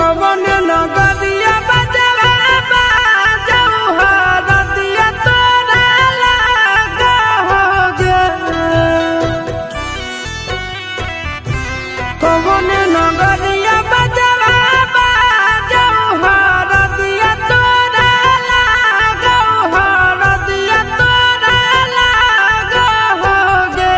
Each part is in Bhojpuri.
कवन नगरिया बजवा बाजऊ हरदिया तोरा लागोगे कवन नगरिया बजवा बाजऊ हरदिया तोरा लागोगे हरदिया तोरा लागोगे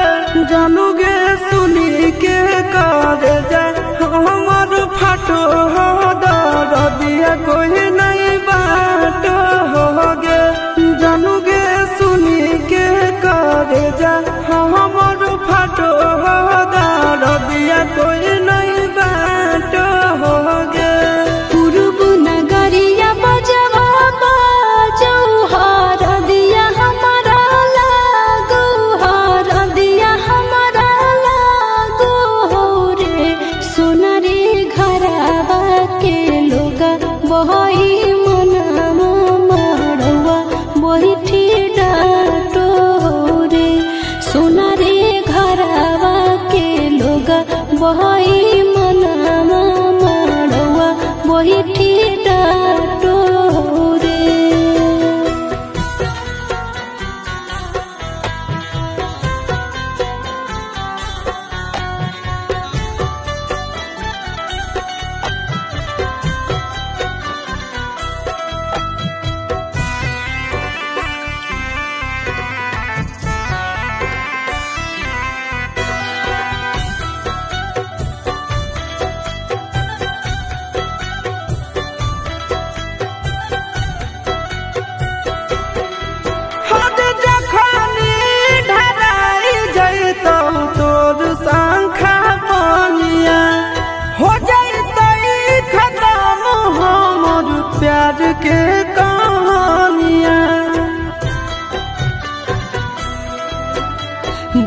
जानूगे सुनी के कर जा हमर फाटो हो दरदिया कोई नहीं बाटो होगे जानूगे सुनी के कर जा हमर फाटो हो दरदिया कोई नहीं बाटो होगे पूर्व नगरिया बजवा बाजऊ हरदिया हमारा लागो हरदिया हमारा लागो हो रे सोना रे घरवा के लोगा बहई मनमा मड़वा बैठी डाटो हो रे सोना रे घरवा के लोगा बहई मनमा मड़वा बैठी डाटो हो रे हद जखनी ढराई जैतौ तोर शंखा बनिया हो जैतै खत्म हमर प्यार के कहानिया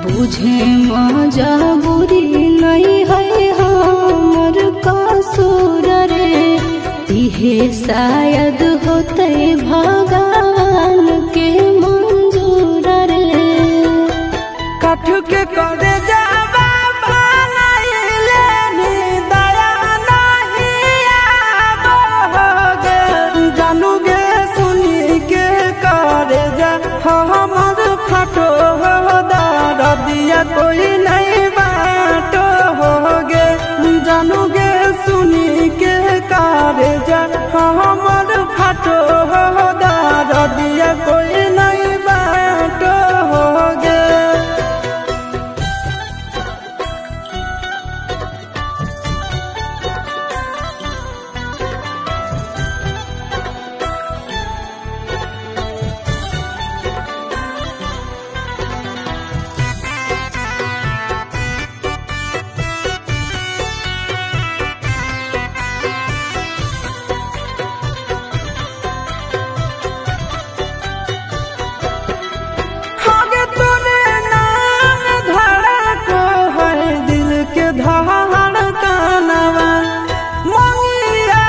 बुझे मजबूरी नहीं है हमर कसूर रे इहे शायद होते भगवान के मंजूर रे कठ के करे जावा बनाइले नी दया नहीं आवोगे जानूगे सुनी के करे जा हमर फाटो हो दरदिया कोई नहीं बाटो होगे जानूगे सुनी के करे जा हमर फाटो हो दरदिया कोई नहीं बाटो होगे आगे तूने नाम धड़को है दिल के धड़कनवा मंगिया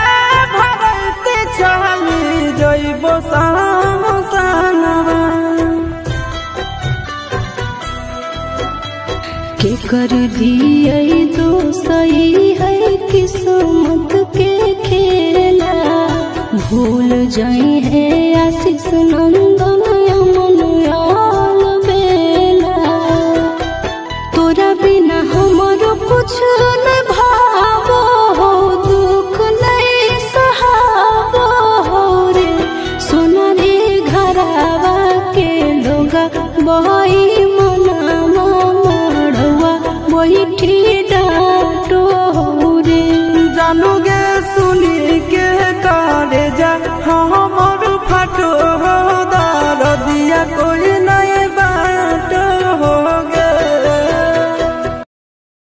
भरते चली जइबो सामसनवा के कर दिए तो सही है किस्मत के खेला भूल जाई है आशीष नंदन अमन याल बेला तोरा बिना हमरो कुछ न भावो हो दुख नहीं सहावो हो रे सोना रे घरवा के लोगा बहई मनमा मड़वा बैठी